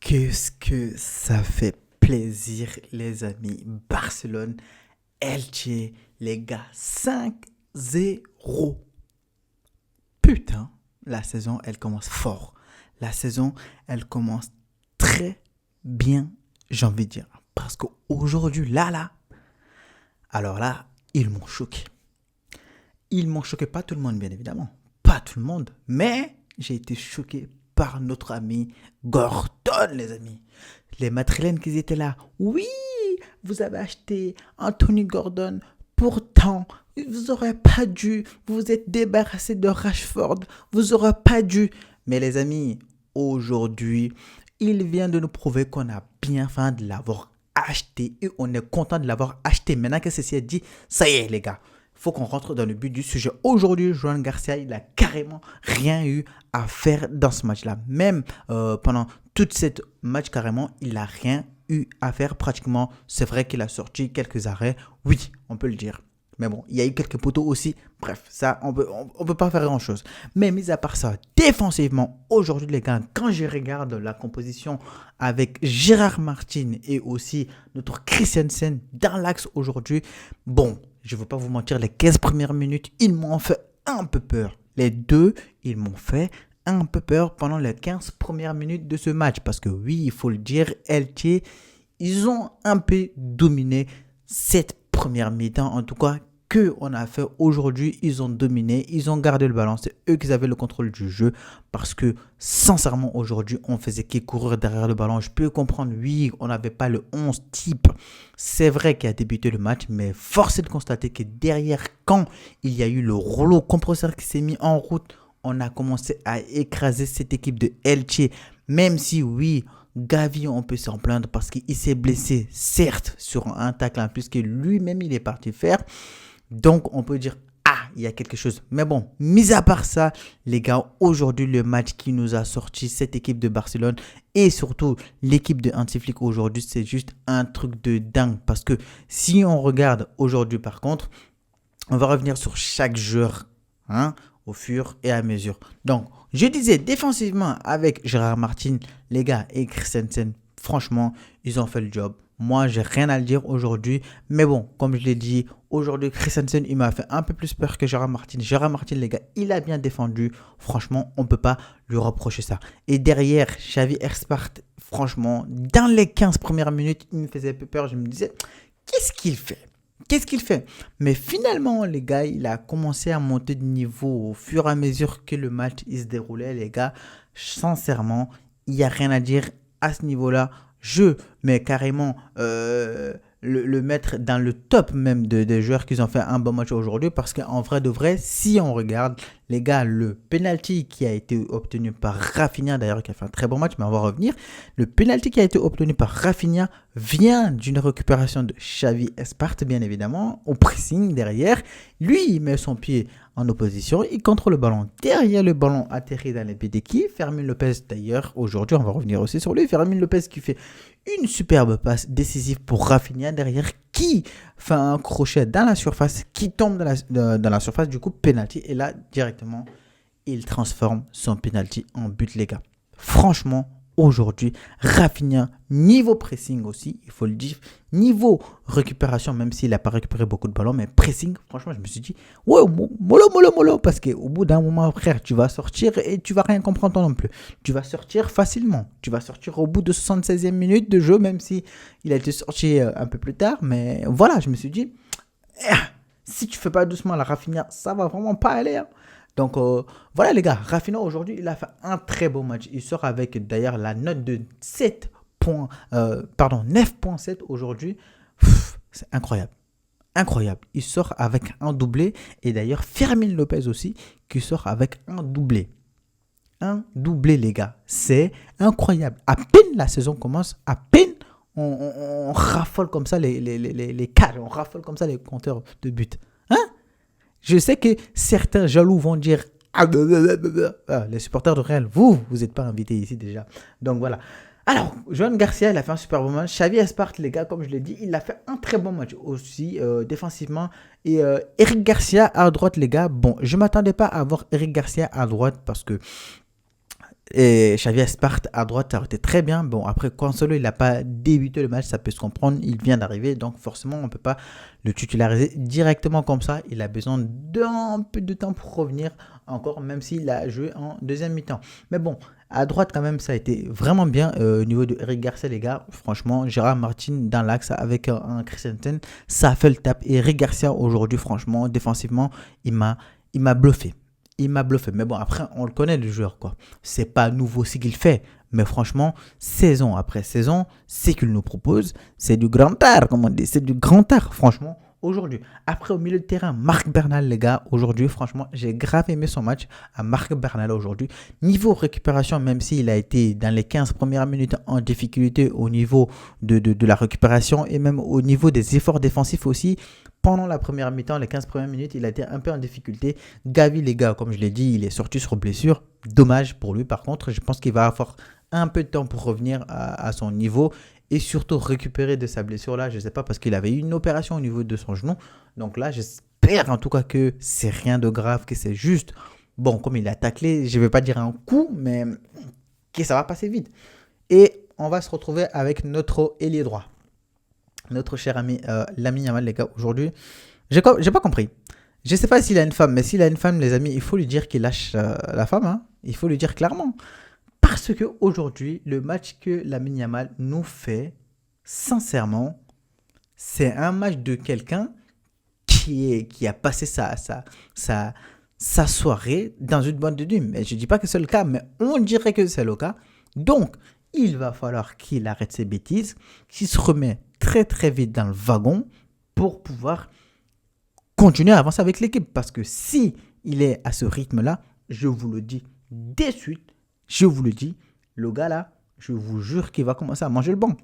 Qu'est-ce que ça fait plaisir, les amis. Barcelone, Elche, les gars, 5-0. Putain, la saison, elle commence fort. La saison, elle commence très bien, j'ai envie de dire. Parce qu'aujourd'hui, alors là, ils m'ont choqué. Ils m'ont choqué, pas tout le monde, bien évidemment. Pas tout le monde, mais j'ai été choqué par notre ami Gordon, les amis. Les Madrilènes qui étaient là. Oui, vous avez acheté Anthony Gordon. Pourtant, vous n'aurez pas dû. Vous vous êtes débarrassé de Rashford. Vous n'aurez pas dû. Mais les amis, aujourd'hui, il vient de nous prouver qu'on a bien fait de l'avoir acheté. Et on est content de l'avoir acheté. Maintenant que ceci est dit, ça y est les gars. Il faut qu'on rentre dans le but du sujet. Aujourd'hui, Joan Garcia, il a carrément rien eu à faire dans ce match-là. Même pendant toute cette match, carrément, il n'a rien eu à faire pratiquement. C'est vrai qu'il a sorti quelques arrêts. Oui, on peut le dire. Mais bon, il y a eu quelques poteaux aussi. Bref, ça, on peut pas faire grand-chose. Mais mis à part ça, défensivement, aujourd'hui, les gars, quand je regarde la composition avec Gérard Martin et aussi notre Christensen dans l'axe aujourd'hui, bon, je ne veux pas vous mentir, les 15 premières minutes, ils m'ont fait un peu peur. Les deux, ils m'ont fait un peu peur pendant les 15 premières minutes de ce match. Parce que oui, il faut le dire, Elche, ils ont un peu dominé cette première mi-temps. En tout cas, qu'on a fait aujourd'hui, ils ont dominé, ils ont gardé le ballon. C'est eux qui avaient le contrôle du jeu. Parce que sincèrement, aujourd'hui, on faisait que courir derrière le ballon. Je peux comprendre, oui, on n'avait pas le 11 type. C'est vrai qu'il a débuté le match, mais force est de constater que derrière, quand il y a eu le rouleau compresseur qui s'est mis en route, on a commencé à écraser cette équipe de Elche. Même si, oui, Gavi, on peut s'en plaindre parce qu'il s'est blessé, certes, sur un tacle, puisque lui-même, il est parti faire. Donc, on peut dire, il y a quelque chose. Mais bon, mis à part ça, les gars, aujourd'hui, le match qui nous a sorti cette équipe de Barcelone et surtout l'équipe de Hansi Flick aujourd'hui, c'est juste un truc de dingue. Parce que si on regarde aujourd'hui, par contre, on va revenir sur chaque joueur au fur et à mesure. Donc, je disais défensivement avec Gérard Martin, les gars, et Christensen, franchement, ils ont fait le job. Moi, j'ai rien à le dire aujourd'hui. Mais bon, comme je l'ai dit, aujourd'hui, Christensen, il m'a fait un peu plus peur que Gérard Martin. Gérard Martin, les gars, il a bien défendu. Franchement, on ne peut pas lui reprocher ça. Et derrière, Xavi Herspart, franchement, dans les 15 premières minutes, il me faisait un peu peur. Je me disais, qu'est-ce qu'il fait? Mais finalement, les gars, il a commencé à monter de niveau au fur et à mesure que le match il se déroulait, les gars. Sincèrement, il n'y a rien à dire à ce niveau-là. Je mets carrément le mettre dans le top même des joueurs qui ont fait un bon match aujourd'hui parce qu'en vrai de vrai, si on regarde, les gars, le penalty qui a été obtenu par Rafinha, d'ailleurs qui a fait un très bon match, mais on va revenir, le penalty qui a été obtenu par Rafinha vient d'une récupération de Xavi Herspart, bien évidemment, au pressing derrière. Lui, il met son pied en opposition, il contrôle le ballon. Derrière le ballon atterrit dans les pieds d'équipe. Fermin Lopez, d'ailleurs, aujourd'hui, on va revenir aussi sur lui. Fermin Lopez qui fait une superbe passe décisive pour Rafinha derrière, qui fait un crochet dans la surface, qui tombe dans la surface, du coup, penalty. Et là, directement, il transforme son penalty en but, les gars. Franchement, aujourd'hui, Rafinha, niveau pressing aussi, il faut le dire, niveau récupération, même s'il n'a pas récupéré beaucoup de ballons, mais pressing, franchement, je me suis dit, ouais, mollo, parce qu'au bout d'un moment, frère, tu vas sortir et tu vas rien comprendre toi non plus. Tu vas sortir facilement. Tu vas sortir au bout de 76e minute de jeu, même si il a été sorti un peu plus tard, mais voilà, je me suis dit, si tu fais pas doucement la Rafinha, ça va vraiment pas aller, hein. Donc voilà les gars, Rafinha aujourd'hui, il a fait un très beau match. Il sort avec d'ailleurs la note de 9.7 aujourd'hui. C'est incroyable. Incroyable. Il sort avec un doublé. Et d'ailleurs, Fermin Lopez aussi, qui sort avec un doublé. Un doublé, les gars. C'est incroyable. À peine la saison commence, à peine on raffole comme ça les cages, on raffole comme ça les compteurs de buts. Hein? Je sais que certains jaloux vont dire les supporters de Real, vous n'êtes pas invités ici déjà. Donc voilà. Alors, Joan Garcia, il a fait un super bon match. Xavi Herspart, les gars, comme je l'ai dit, il a fait un très bon match aussi défensivement. Et Eric Garcia à droite, les gars. Bon, je ne m'attendais pas à voir Eric Garcia à droite parce que Et Xavi Espart à droite, ça aurait été très bien. Bon, après, Cancelo, il n'a pas débuté le match, ça peut se comprendre. Il vient d'arriver, donc forcément, on ne peut pas le titulariser directement comme ça. Il a besoin d'un peu de temps pour revenir encore, même s'il a joué en deuxième mi-temps. Mais bon, à droite, quand même, ça a été vraiment bien. Au niveau de Eric Garcia, les gars, franchement, Gérard Martin dans l'axe avec un Christensen, ça a fait le tap. Et Eric Garcia, aujourd'hui, franchement, défensivement, il m'a bluffé. Il m'a bluffé. Mais bon, après, on le connaît, le joueur, quoi. C'est pas nouveau ce qu'il fait. Mais franchement, saison après saison, ce qu'il nous propose, c'est du grand art, comme on dit. C'est du grand art, franchement, aujourd'hui. Après, au milieu de terrain, Marc Bernal, les gars, aujourd'hui, franchement, j'ai grave aimé son match à Marc Bernal aujourd'hui. Niveau récupération, même s'il a été dans les 15 premières minutes en difficulté au niveau de la récupération et même au niveau des efforts défensifs aussi, pendant la première mi-temps, les 15 premières minutes, il a été un peu en difficulté. Gavi, les gars, comme je l'ai dit, il est sorti sur blessure. Dommage pour lui. Par contre, je pense qu'il va avoir un peu de temps pour revenir à son niveau et surtout récupérer de sa blessure là. Je ne sais pas, parce qu'il avait eu une opération au niveau de son genou. Donc là, j'espère en tout cas que c'est rien de grave, que c'est juste, bon, comme il a taclé, je ne vais pas dire un coup, mais que ça va passer vite. Et on va se retrouver avec notre ailier droit. Notre cher ami Lamine Yamal, les gars, aujourd'hui, j'ai pas compris. Je sais pas s'il a une femme, mais s'il a une femme, les amis, il faut lui dire qu'il lâche la femme. Hein. Il faut lui dire clairement. Parce que aujourd'hui, le match que Lamine Yamal nous fait, sincèrement, c'est un match de quelqu'un qui a passé sa soirée dans une boîte de nuit. Mais je dis pas que c'est le cas, mais on dirait que c'est le cas. Donc, il va falloir qu'il arrête ses bêtises, qu'il se remet très très vite dans le wagon pour pouvoir continuer à avancer avec l'équipe. Parce que si il est à ce rythme-là, je vous le dis de suite, je vous le dis, le gars là, je vous jure qu'il va commencer à manger le banc.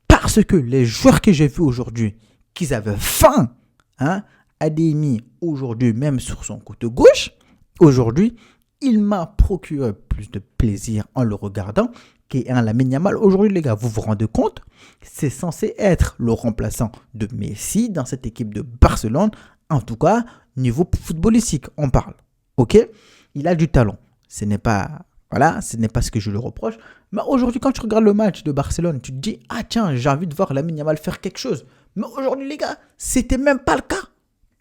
Parce que les joueurs que j'ai vus aujourd'hui, qu'ils avaient faim, hein, Adeyemi aujourd'hui, même sur son côté gauche, aujourd'hui, il m'a procuré plus de plaisir en le regardant qu'un Lamine Yamal. Aujourd'hui, les gars, vous vous rendez compte, c'est censé être le remplaçant de Messi dans cette équipe de Barcelone. En tout cas, niveau footballistique, on parle. Ok, il a du talent. Ce n'est pas ce que je le reproche. Mais aujourd'hui, quand tu regardes le match de Barcelone, tu te dis, ah tiens, j'ai envie de voir Lamine Yamal faire quelque chose. Mais aujourd'hui, les gars, c'était même pas le cas.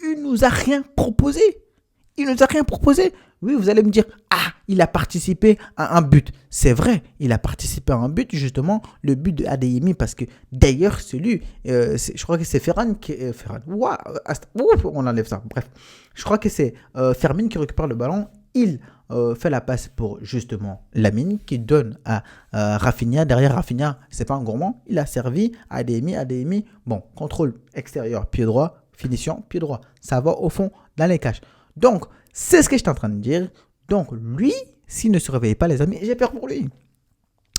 Il nous a rien proposé. Il nous a rien proposé. Oui, vous allez me dire, ah, il a participé à un but. C'est vrai, il a participé à un but, justement, le but de Adeyemi, parce que d'ailleurs, je crois que c'est Ferran qui... on enlève ça, bref. Je crois que c'est Fermin qui récupère le ballon. Il fait la passe pour, justement, Lamine, qui donne à Rafinha. Derrière Rafinha, c'est pas un gourmand. Il a servi à Adeyemi. Bon, contrôle extérieur, pied droit, finition, pied droit. Ça va au fond, dans les cages. Donc, c'est ce que j'étais en train de dire. Donc, lui, s'il ne se réveille pas, les amis, j'ai peur pour lui.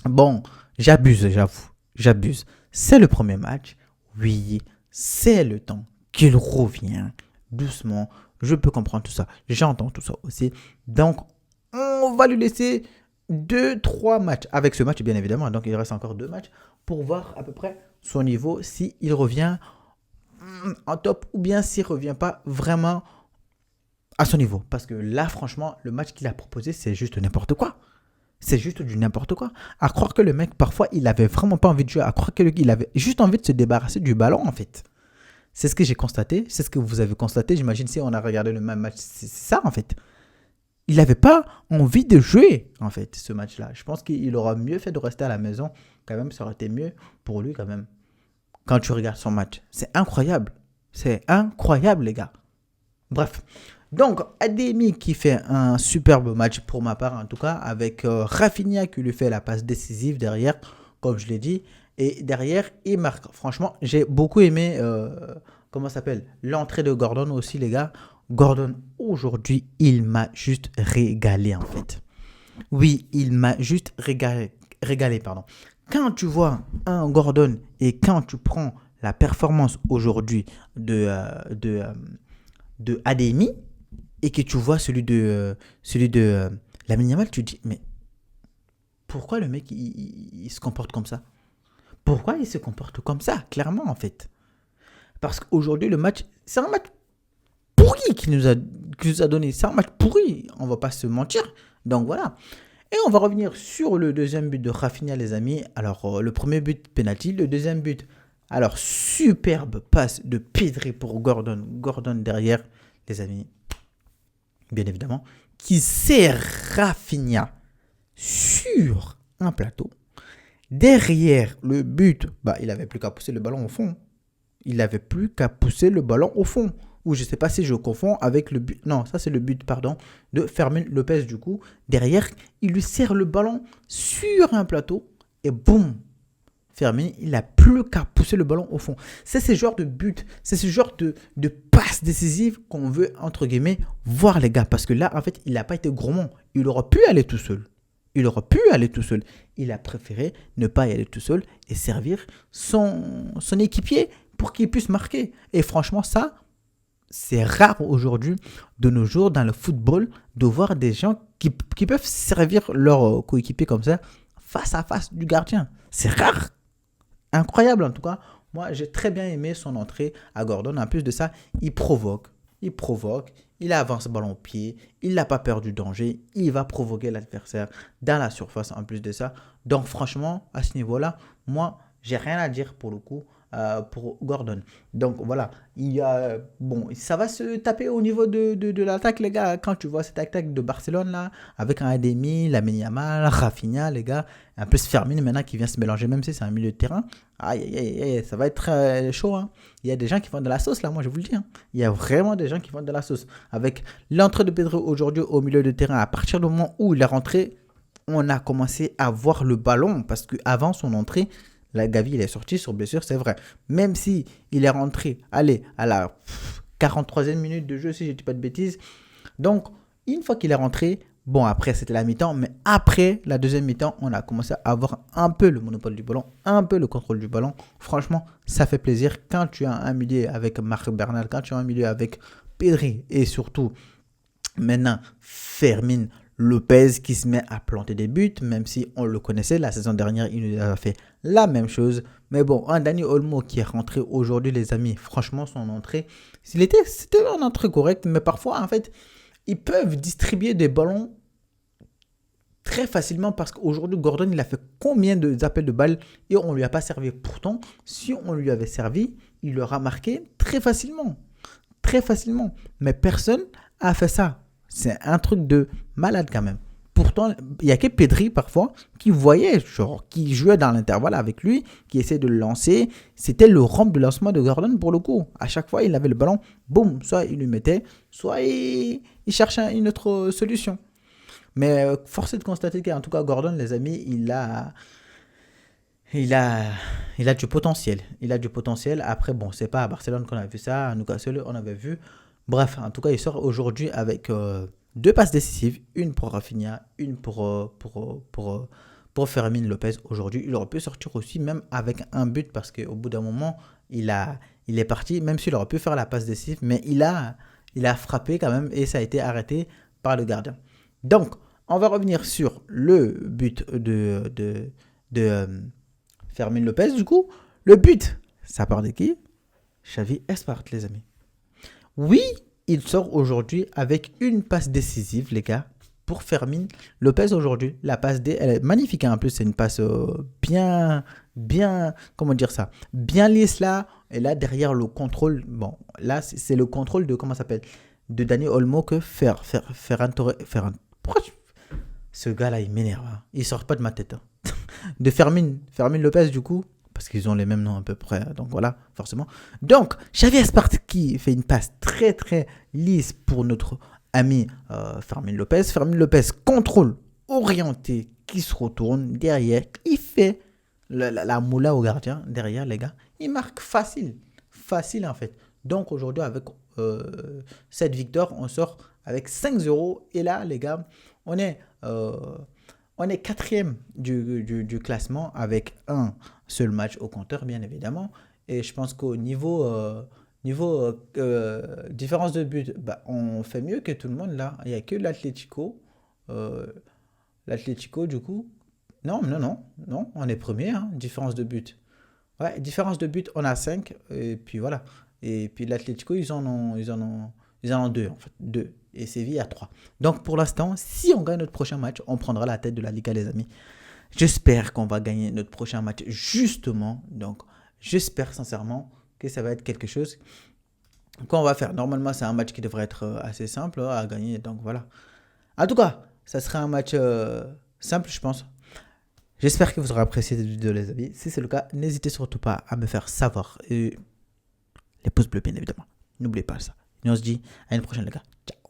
Bon, j'abuse, j'avoue. J'abuse. C'est le premier match. Oui, c'est le temps qu'il revient doucement. Je peux comprendre tout ça. J'entends tout ça aussi. Donc, on va lui laisser 2-3 matchs. Avec ce match, bien évidemment. Donc, il reste encore 2 matchs pour voir à peu près son niveau, s'il revient en top ou bien s'il ne revient pas vraiment à son niveau. Parce que là, franchement, le match qu'il a proposé, c'est juste n'importe quoi. C'est juste du n'importe quoi. À croire que le mec, parfois, il avait vraiment pas envie de jouer. À croire qu'il avait juste envie de se débarrasser du ballon, en fait. C'est ce que j'ai constaté. C'est ce que vous avez constaté. J'imagine si on a regardé le même match. C'est ça, en fait. Il n'avait pas envie de jouer, en fait, ce match-là. Je pense qu'il aura mieux fait de rester à la maison. Quand même, ça aurait été mieux pour lui, quand même. Quand tu regardes son match. C'est incroyable. C'est incroyable, les gars. Bref. Donc, Adeyemi qui fait un superbe match pour ma part, en tout cas, avec Rafinha qui lui fait la passe décisive derrière, comme je l'ai dit. Et derrière, il marque. Franchement, j'ai beaucoup aimé, l'entrée de Gordon aussi, les gars. Gordon, aujourd'hui, il m'a juste régalé, en fait. Oui, il m'a juste régalé, pardon. Quand tu vois un Gordon et quand tu prends la performance aujourd'hui de Adeyemi, et que tu vois celui de Lamine Yamal, tu te dis, mais pourquoi le mec, il se comporte comme ça? Pourquoi il se comporte comme ça, clairement, en fait? Parce qu'aujourd'hui, le match, c'est un match pourri qu'il nous a donné. C'est un match pourri, on va pas se mentir. Donc voilà. Et on va revenir sur le deuxième but de Rafinha, les amis. Alors, le premier but, penalty. Le deuxième but, alors, superbe passe de Pedri pour Gordon. Gordon derrière, les amis, bien évidemment, qui sert Rafinha sur un plateau. Derrière le but, il n'avait plus qu'à pousser le ballon au fond. Il n'avait plus qu'à pousser le ballon au fond. Ou je ne sais pas si je confonds avec le but. Non, ça c'est le but, pardon, de Fermin Lopez du coup. Derrière, il lui sert le ballon sur un plateau. Et boum, Fermin, il n'a plus qu'à pousser le ballon au fond. C'est ce genre de but, c'est ce genre de passe décisive qu'on veut, entre guillemets, voir les gars. Parce que là, en fait, il n'a pas été gourmand. Il aurait pu aller tout seul. Il aurait pu aller tout seul. Il a préféré ne pas y aller tout seul et servir son équipier pour qu'il puisse marquer. Et franchement, ça, c'est rare aujourd'hui, de nos jours, dans le football, de voir des gens qui peuvent servir leur coéquipier comme ça, face à face du gardien. C'est rare. Incroyable en tout cas. Moi, j'ai très bien aimé son entrée à Gordon. En plus de ça, il provoque. Il avance le ballon au pied. Il n'a pas peur du danger. Il va provoquer l'adversaire dans la surface en plus de ça. Donc franchement, à ce niveau-là, moi, j'ai rien à dire pour le coup pour Gordon. Donc voilà, ça va se taper au niveau de l'attaque, les gars. Quand tu vois cette attaque de Barcelone là, avec un Ademi, Lamine Yamal, Rafinha, les gars, un peu Fermin maintenant qui vient se mélanger, même si c'est un milieu de terrain. Aïe, ça va être chaud. Hein. Il y a des gens qui font de la sauce là, moi je vous le dis. Hein. Il y a vraiment des gens qui font de la sauce. Avec l'entrée de Pedro aujourd'hui au milieu de terrain, à partir du moment où il est rentré, on a commencé à voir le ballon parce qu'avant son entrée, la Gavi, il est sorti sur blessure, c'est vrai. Même si il est rentré, à la 43e minute de jeu, si je ne dis pas de bêtises. Donc, une fois qu'il est rentré, bon, après, c'était la mi-temps, mais après la deuxième mi-temps, on a commencé à avoir un peu le monopole du ballon, un peu le contrôle du ballon. Franchement, ça fait plaisir. Quand tu as un milieu avec Marc Bernal, quand tu as un milieu avec Pedri et surtout, maintenant, Fermin Lopez qui se met à planter des buts, même si on le connaissait, la saison dernière, il nous a fait la même chose. Mais bon, un Dani Olmo qui est rentré aujourd'hui, les amis, franchement, son entrée, c'était une entrée correcte, mais parfois, en fait, ils peuvent distribuer des ballons très facilement parce qu'aujourd'hui, Gordon, il a fait combien d'appels de balles et on ne lui a pas servi. Pourtant, si on lui avait servi, il aura marqué très facilement. Très facilement. Mais personne n'a fait ça. C'est un truc de malade quand même. Pourtant, il n'y a que Pedri parfois qui voyait, qui jouait dans l'intervalle avec lui, qui essayait de le lancer. C'était le rampe de lancement de Gordon pour le coup. À chaque fois, il avait le ballon, boum, soit il lui mettait, soit il cherchait une autre solution. Mais force est de constater qu'en tout cas, Gordon, les amis, il a du potentiel. Il a du potentiel. Après, bon, c'est pas à Barcelone qu'on a vu ça, à Newcastle, on avait vu. Bref, en tout cas, il sort aujourd'hui avec deux passes décisives, une pour Rafinha, une pour Fermin Lopez aujourd'hui. Il aurait pu sortir aussi même avec un but parce qu'au bout d'un moment, il est parti, même s'il aurait pu faire la passe décisive, mais il a frappé quand même et ça a été arrêté par le gardien. Donc, on va revenir sur le but de Fermin Lopez du coup. Le but, ça part de qui? Xavi Espart, les amis. Oui, il sort aujourd'hui avec une passe décisive, les gars, pour Fermin Lopez aujourd'hui. La passe D, elle est magnifique. Hein. En plus, c'est une passe bien, comment dire ça, bien lisse là. Et là, derrière le contrôle, bon, là, c'est le contrôle de, comment ça s'appelle, de Dani Olmo que Ferran Torres. Pourquoi ce gars-là, il m'énerve. Hein. Il sort pas de ma tête. Hein. De Fermin Lopez, du coup. Parce qu'ils ont les mêmes noms à peu près, donc voilà, forcément. Donc, Xavi Espart qui fait une passe très très lisse pour notre ami Fermin Lopez. Fermin Lopez contrôle, orienté, qui se retourne derrière, il fait la moula au gardien derrière, les gars. Il marque facile en fait. Donc aujourd'hui, avec cette victoire, on sort avec 5-0. Et là, les gars, on est quatrième du classement avec un seul match au compteur, bien évidemment. Et je pense qu'au niveau différence de but, on fait mieux que tout le monde là. Il n'y a que l'Atlético. L'Atlético, du coup. Non, on est premier, hein, différence de but. Ouais, différence de but, on a 5. Et puis voilà. Et puis l'Atlético, ils en ont Ils en ont 2 en fait. 2. Et Séville a 3. Donc pour l'instant, si on gagne notre prochain match, on prendra la tête de la Liga, les amis. J'espère qu'on va gagner notre prochain match justement. Donc j'espère sincèrement que ça va être quelque chose qu'on va faire. Normalement, c'est un match qui devrait être assez simple à gagner. Donc voilà. En tout cas, ça sera un match simple, je pense. J'espère que vous aurez apprécié cette vidéo, les amis. Si c'est le cas, n'hésitez surtout pas à me faire savoir. Et les pouces bleus, bien évidemment. N'oubliez pas ça. Et on se dit à une prochaine, les gars. Ciao.